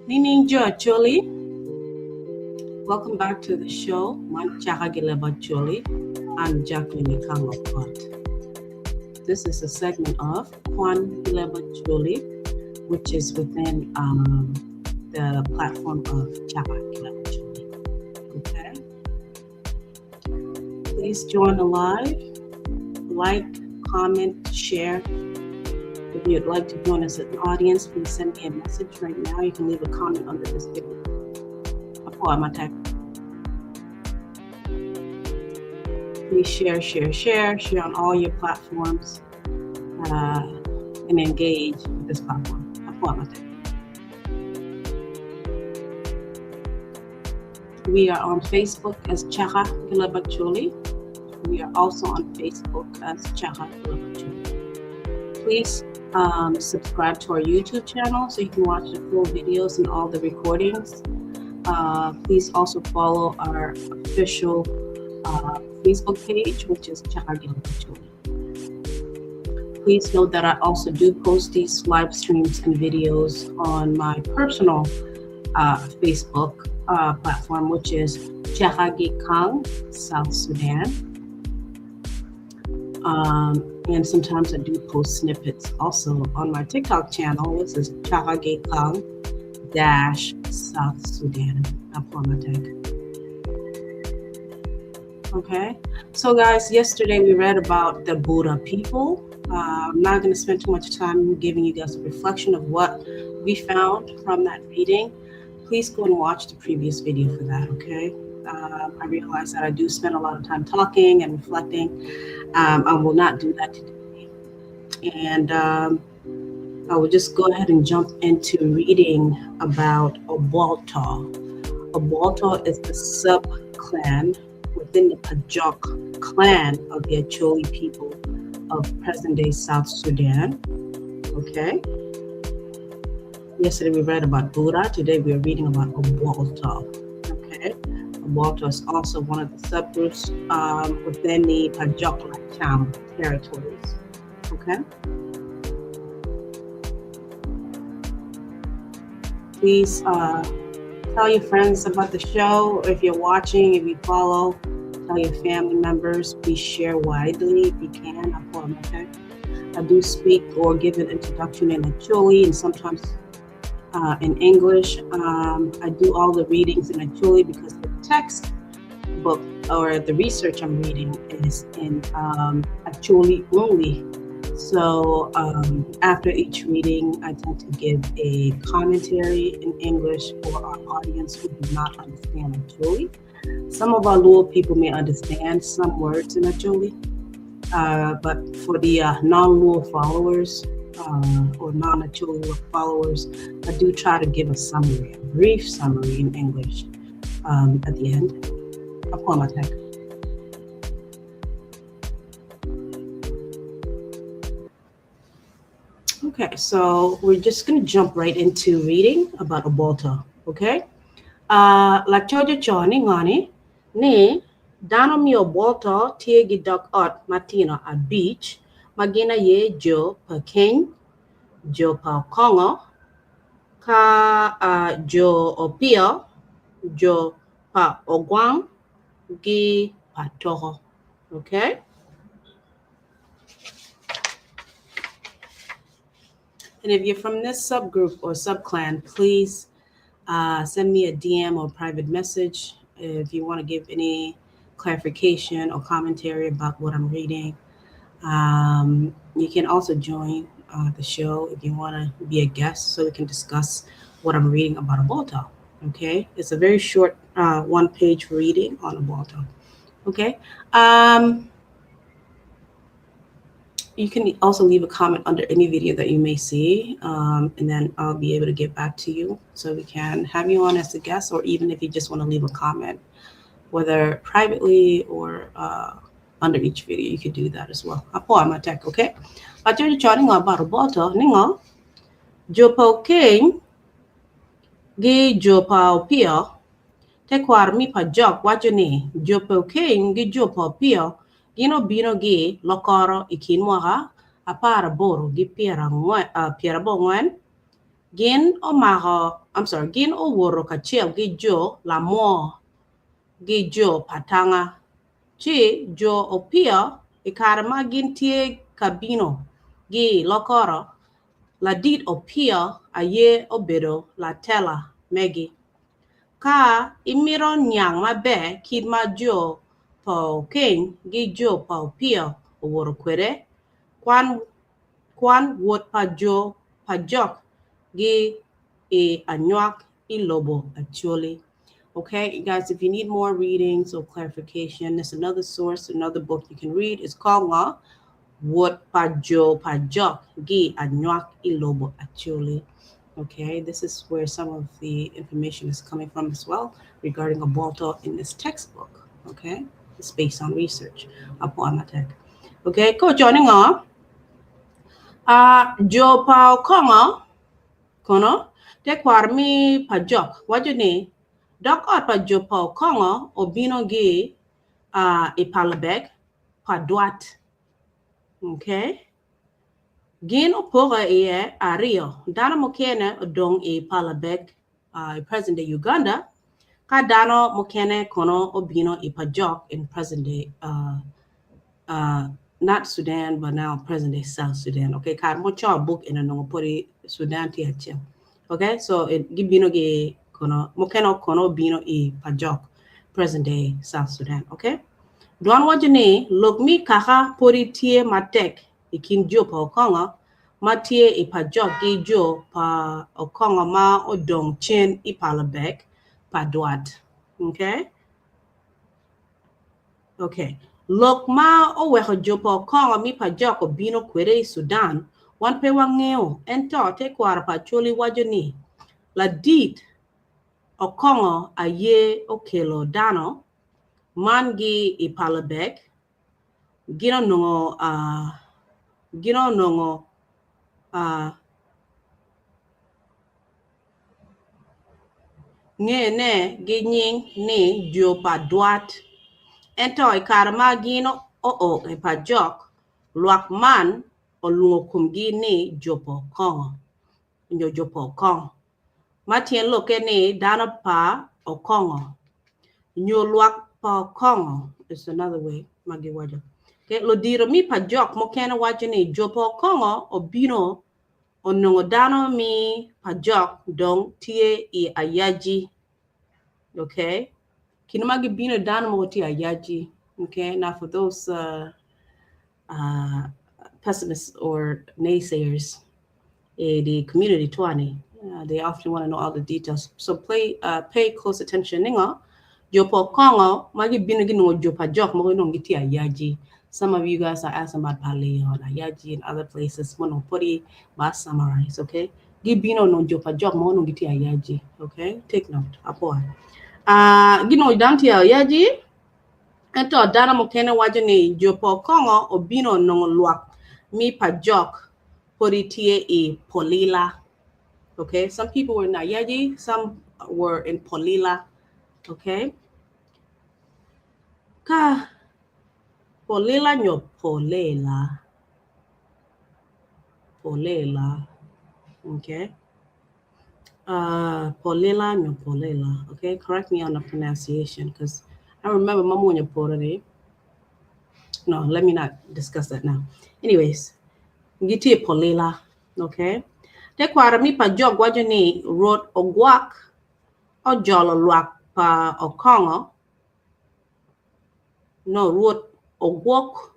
Nining Jo Acholi. Welcome back to the show. I'm Chaka Leb Acholi and Jackline Ikang of Kwan. This is a segment of Kwan Leb Acholi, which is within the platform of Chaka Leb Acholi. Okay. Please join the live. Like, comment, share. If you'd like to join us as an audience, please send me a message right now. You can leave a comment under this video. Please share on all your platforms and engage with this platform. We are on Facebook as Chaka Leb Acholi. We are also on Facebook as Chaka Leb Acholi. Please subscribe to our YouTube channel so you can watch the full videos and all the recordings. Please also follow our official Facebook page, which is Chaka Leb Acholi. Please note that I also do post these live streams and videos on my personal Facebook platform, which is Jackline Ikang, South Sudan. And sometimes I do post snippets also on my TikTok channel, which is Jackline Ikang South Sudan. Okay, so guys, yesterday we read about the Buddha people. I'm not going to spend too much time giving you guys a reflection of what we found from that reading. Please go and watch the previous video for that, okay? I realize that I do spend a lot of time talking and reflecting. I will not do that today. And I will just go ahead and jump into reading about Obwolto. Obwolto is the subclan within the Pajok clan of the Acholi people of present-day South Sudan. Okay. Yesterday we read about Buddha. Today we are reading about Obwolto. Okay. Obwolto is also one of the subgroups within the Pajok Lacam territories. Okay. Please tell your friends about the show. If you're watching, if you follow, tell your family members. Please share widely if you can. Okay. I do speak or give an introduction in Acholi and sometimes in English. I do all the readings in Acholi because the text book or the research I'm reading is in Acholi only. So after each reading, I tend to give a commentary in English for our audience who do not understand Acholi. Some of our Luo people may understand some words in Acholi, but for the non-Luo followers or non-Acholi followers, I do try to give a summary, a brief summary in English at the end. Okay, so we're just going to jump right into reading about Obwolto, okay? La chojo choni ngani ni dano mi Obwolto tiegi dok ot matino a beach magina ye jo pa king jo pa kongo ka jo opio jo pa ogwang gi pa toho, okay? And if you're from this subgroup or subclan, please send me a DM or private message if you want to give any clarification or commentary about what I'm reading. You can also join the show if you want to be a guest so we can discuss what I'm reading about Obwolto. Okay, it's a very short one-page reading on Obwolto. Okay. You can also leave a comment under any video that you may see, and then I'll be able to get back to you so we can have you on as a guest, or even if you just want to leave a comment, whether privately or under each video, you could do that as well. Okay? But you're chatting about Obwolto, ningo, Jopo King, Gi Jopo Pio, Tequar mi Pajok, what you need, Jopo King, Gi Jopo Pio. Gino bino gi lokoro ikinwaha apara boro gi piera bongwen Gin o maho, I'm sorry, gin o woro kachel gi jo la mo gi jo patanga. Chi jo opia ikarama gin tie kabino gi lokoro la dit opia aye obedo la tela megi. Ka imiro nyang mabe kid ma jo po king gi jo po opia oworo kwere kwan wot pa jo pajok gi anyak Lob Acholi. Okay, guys, if you need more readings or clarification, there's another source, another book you can read. It's called Wot Pajo Pajok Gi Anyak Lob Acholi. Okay, this is where some of the information is coming from as well regarding Obwolto in this textbook. Okay, it's based on research upon that tech. Okay, go joining on. Jo Pao Kongo kono te kwarmi pajok wajuni dok ot pa jo Pao Kongo obino gi ipalabek padwat. Okay, gin opoga iye ario dano mokene odong ipalabek present day Uganda ka dano mokene kono obino ipajok in present day not Sudan, but now present day South Sudan. Okay, kar mo cha book in a pori Sudan ti ache. Okay, so it gibino ge kono mokeno kono bino pajok present day South Sudan. Okay, don wajene look me kaka pori tie matek ikin jo pa okonga matie pajok ge jo pa okonga ma odong chen palabek padwat. Okay. Lok ma o weho jopo konga mi pajok obino kwere Sudan wan pe wangeo ento te kwara pa choli wajoni la dit o kongo aye okelo dano mangi ipalabek gino nongo nge ne ginying ni jopa dwat ento ikarama gino pajok luak man o lungo kumgi ni jopo kongo jopo kongo matien loke ni dana pa o kongo nyo luak pa kongo is another way magi wajo ke lo diro mi pajok mo kena wajo ni jopo kongo obino onongo dano mi pajok dong tie ayaji. Okay, kinamagi bino dano mo tie ayaji. Okay, now for those pessimists or naysayers, the community 20, they often want to know all the details. So pay close attention. Ninga, jopo kongo, magi binagi no jopa jok mo no ngiti ayaji. Some of you guys are asking about Pali or ayaji and other places. Mono pori ba summarize. Okay, gibino no jopa jok mo no ngiti ayaji. Okay, take note. Apo. Gino danti ayaji. Ento dana mokene wajani jopo kongo obino nongo luak mi pajok poritie polila. Okay, some people were in Nayaji, some were in Polila. Okay, ka Polila nyo Polela. Okay, Polila nyo Polela. Okay, correct me on the pronunciation because I remember Mamu nyo Porere. No, let me not discuss that now. Anyways, ngiti Polila. Okay, te kwara mi pajok wajani wrote ogwak o jolo luak pa okongo. No, wrote ogwok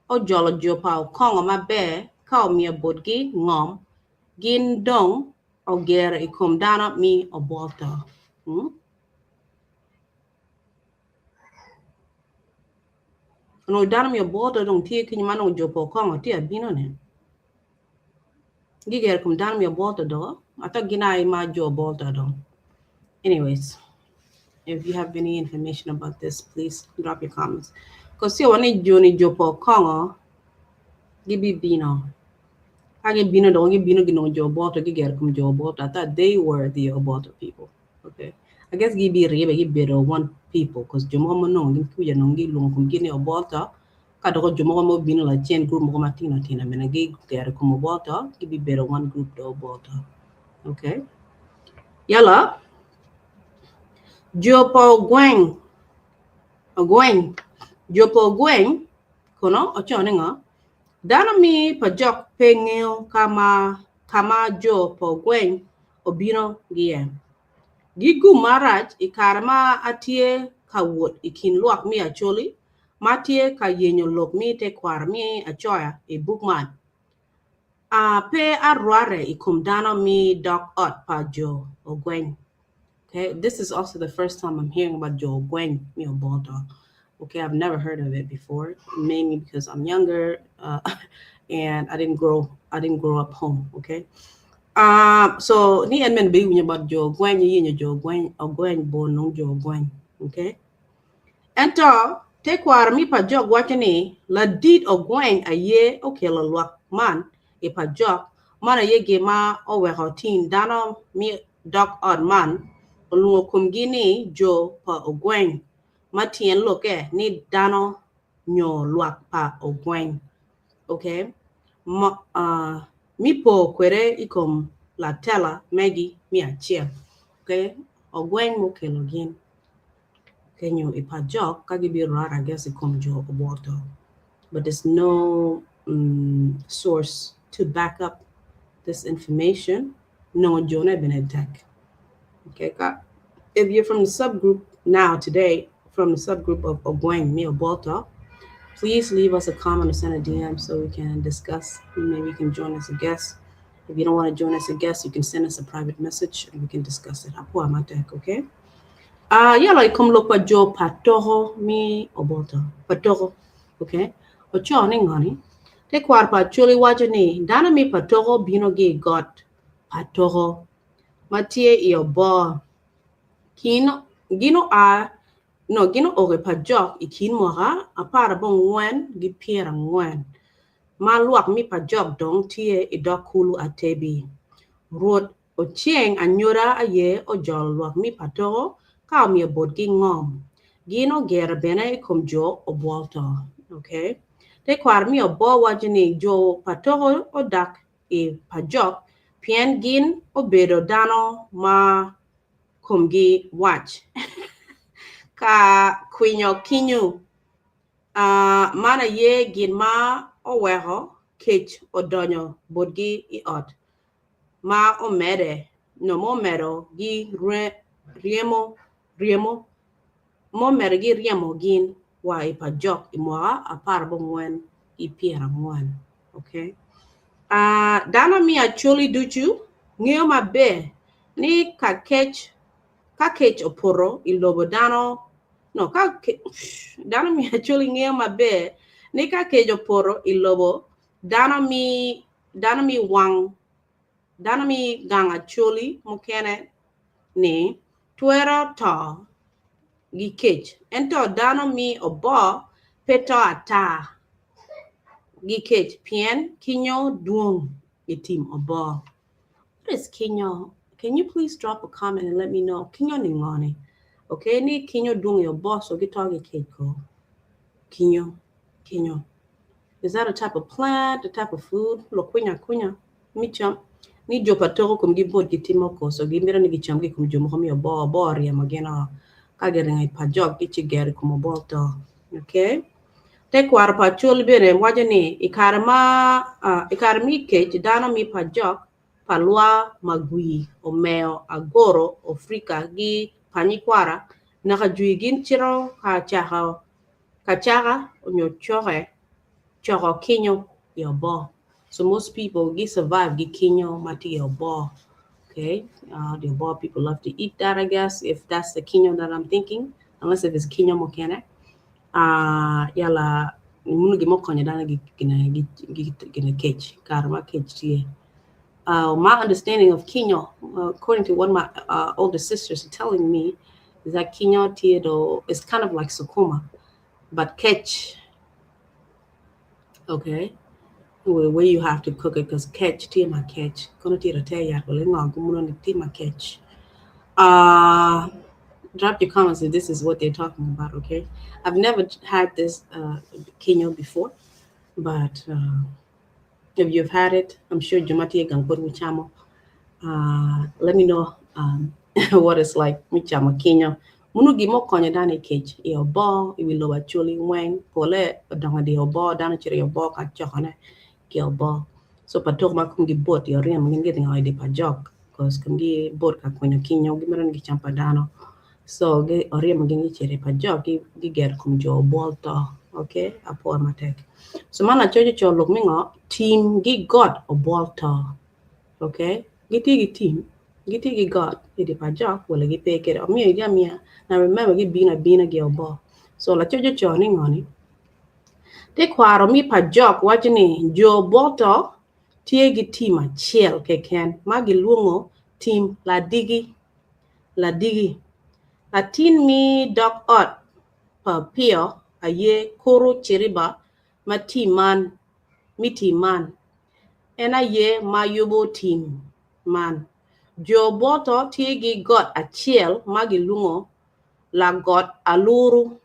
o jolo jopa okongo mabe ka omia bodgi ngom gin dong o gere ikum dana mi Obwolto. No dana mi Obwolto dong tie kinyamano jopa okongo tie bino ne. Gigere kum dana mi Obwolto do. Ata gina ima jo Obwolto do. Anyways, if you have any information about this, please drop your comments. Because see, when you journey jopo kongo, gibi bino. Age bino don't give bino gino jo Obwolto gigere kum jo Obwolto. I thought they were the Obwolto people. Okay, I guess gibi rebe give better one people because jomo mo no give kuya no give long kum gini Obwolto. Kada ko jomo mo bino la chain group mo matina tina mena gigere kum Obwolto give better one group do Obwolto. Okay. Yala. Jopo Gwen. Jopo Gwen. Kono, ochoninga. Dana mi pajok pengeo kama Jopo Gwen obino gien. Gigu marach ikarma atie kawuot ikin luak mi acholi. Matie ka yenyo lok mi te kwar mi achoya e bukman. Pe arware ikum dana mi dok ot pa Jo Ogwen. Okay, this is also the first time I'm hearing about Jo Ogwen mi Obwolto. Okay, I've never heard of it before, mainly because I'm younger, and I didn't grow up home. Okay, so ni admin be about Jo Ogwen, you Jo Ogwen born no Jo Ogwen. Okay, ento te kwar mi pa jog watching la dit Ogwen a ye okay la luak man e pa jog man a ye ge ma o we hotin dano mi dog on man olungo kum gini Jo pa Ogwen matien loke ni dano nyo luak pa Ogwen. Okay, ma mi po kwere ikom la tela megi mi achia. Okay, Ogwen mo kelogin kenyo ipajok kagibi rara I guess it come Jo Obwolto, but there's no source to back up this information. No Jonah been attacked. Okay, if you're from the subgroup now today, from the subgroup of Ogwen me Obwolto, please leave us a comment or send a DM so we can discuss. Maybe you can join as a guest. If you don't want to join as a guest, you can send us a private message and we can discuss it. Apo amatek, okay? Yala ikom lo pa Jo patoho mi Obwolto. Patoho. Okay? Ocho ni ngani. Te kwar pa chuli waja ni. Dana mi patoho bino gi got. Patoho. Matie iyo bo. Gino oge pa jok ikin moha. Apara bong ngwen gi piera ngwen. Ma luak mi pa jok dong tie idok kulu atebi. Ruot o chieng anyora aye o jol luak mi patoho. Kao mi abot gi ngom. Gino gera bene ikom Jo Obwolto. Okay? Te kwar mi obo wajini Jo patoho o dak e pajok. Pien gin obedo dano ma kumgi wach. Ka kwinyo kinyu. Mana ye gin ma o weho kech o donyo bodgi I ot. Ma o mere. No mo mero gi riemo mo mergi riemo gin wa ipajok imoa apar bongwen ipiera ngwan. Okay. Dana mi acholi duchu ngeo mabe ni kakech oporo ilobo dano no dana mi acholi ngeo mabe ni kakech oporo ilobo dana mi gang acholi mukene ni tuero to gikech ento dano mi obo peto ata gikech pien kinyo duong itim obo. What is kinyo? Can you please drop a comment and let me know? Kinyo ningoni. Okay, ni kinyo duong obo so gitogi keko. Kinyo. Is that a type of plant, a type of food? Lo kunya. Micham. Ni Jo patoko kum gibot gitimoko so gimira ni gicham gi kum jomo mi obo ria magena. Kagering pajok ichigeri kum Obwolto. Okay? Te kwar pa chul bene wajani ikarmi kech dana mi pajok palwa magui omeo agoro Afrika gi panikwara nakajui chiro ka chaka onyo choro kinyo yobo. So most people survive gi kinyo mati yobo. Okay, the Obo people love to eat that, I guess, if that's the kinyo that I'm thinking, unless if it's kinyo mokene. Yala munu gi mokonye dana gina cage karma cage tie. My understanding of kinyo, according to what my older sisters are telling me, is that kinyo tie do is kind of like sukuma, but catch. Okay, the way you have to cook it, because catch tie my catch. Kono tie to tell ya kolenga gumuno tie my catch. Drop your comments if this is what they're talking about, okay? I've never had this kinyo before, but if you've had it, I'm sure Jumati Gangpur Wichamo. Let me know what it's like. Michama Kenya. Munu gimo konya dani cage. Iyo bo, iwi Leb Acholi weng. Pole, donga di obo, dana chiri obo ka chokane. Ki obo. So patok ma kungi bot, iyo ria mungin getting di pajok. Because kungi bot ka konya Kenya, gimeran gi champa dano. So ge ria mungin chiri pajok, gi ger kum Jo Obwolto. Okay, apo amatek. So mana chojo cho look mingo, team gi got Obwolto. Okay, giti team. Giti got idi pajak wala gi peke o mi ya mia na remember gi bina gi obo so la chojo choni ngoni te kwaro mi pajak wajini Jo Obwolto tie gi team achiel keken magi luongo team la digi latin mi dok ot pa pio aye koro chiriba ma team man en aye ma yobo team man Jo Obwolto tie gi got achiel magi lungo la got aluru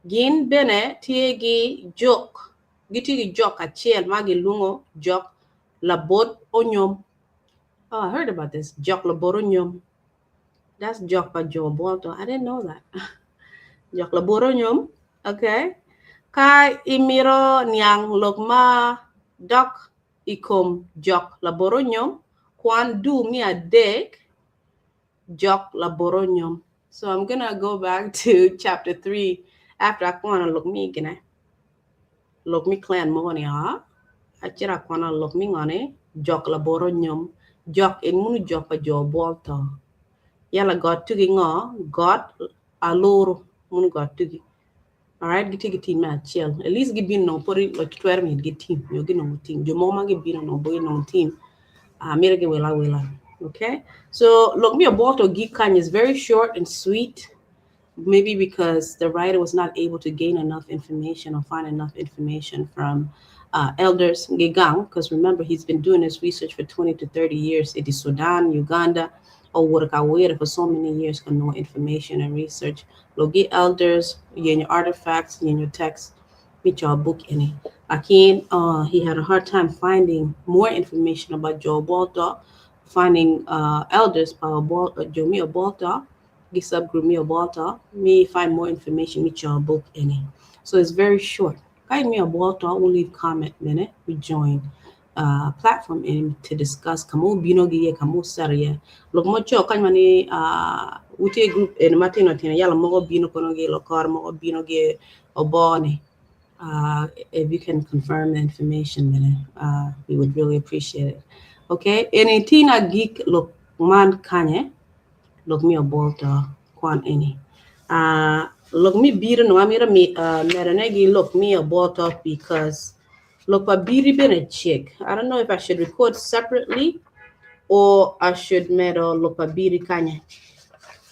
gin bene tie gi jok giti gi jok achiel magi lungo jok labot onyom. Oh, I heard about this jok labot onyom. That's jok by Jo Obwolto. I didn't know that. Jok labot onyom. Okay. Kai imiro niang lokma dok ikom jok labot onyom. Kwan du mi adek jok labot onyom. So I'm gonna go back to chapter 3 after I wanna look me gina. Look me clan money achira kwana look me ngane jok labot onyom. Jok in munu jok pa Jo Obwolto. Yala got tugi ngo got aluru munu got tugi. Alright, giti ma chill. At least give no pori like 12 minute get team. You get no team. Jo mama give no boy no team. Mira ge wela. Okay, so look me Obwolto Gikany is very short and sweet. Maybe because the writer was not able to gain enough information or find enough information from elders Gigang, because remember he's been doing this research for 20 to 30 years. It is Sudan, Uganda, or Wurakawere for so many years for no information and research. Logi elders, in your artifacts, in your text, with your book in it. Again, he had a hard time finding more information about Jo Obwolto, finding elders by Jomi Obwolto, subgroup me Obwolto, me find more information with your book in it. So it's very short. Guide me Obwolto, we'll leave comment minute. We join platform in to discuss kamu bino giye kamu sariye. Look mo cho kan mani uti group in matino tina yala mo bino kono ge lokar mo bino ge obone. If you can confirm the information, then we would really appreciate it. Okay, any tina geek look man kanye look me Obwolto Kwan any. Look me beaten no amira me meranegi look me Obwolto because look pa biri been a chick. I don't know if I should record separately or I should metal look pa biri kanye.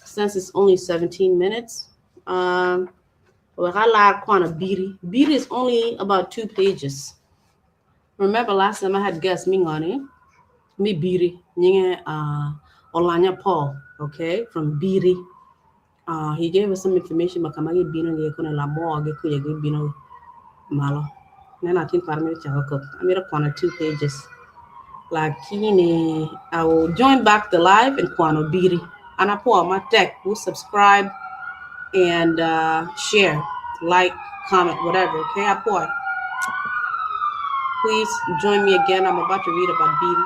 Since it's only 17 minutes. Biri is only about 2 pages. Remember last time I had guest Mingani, me Biri, nyinge Olanya Paul, okay, from Biri. He gave us some information about Kamagi Bino Yakuna Lamo, Gekuya Bino Malo. Then I think Parame Chaka. I made up on 2 pages. Lakini, I will join back the live in Kwano Biri. And I pour my tech, will subscribe and share, like, comment, whatever. Okay, I pour. Please join me again. I'm about to read about Biri.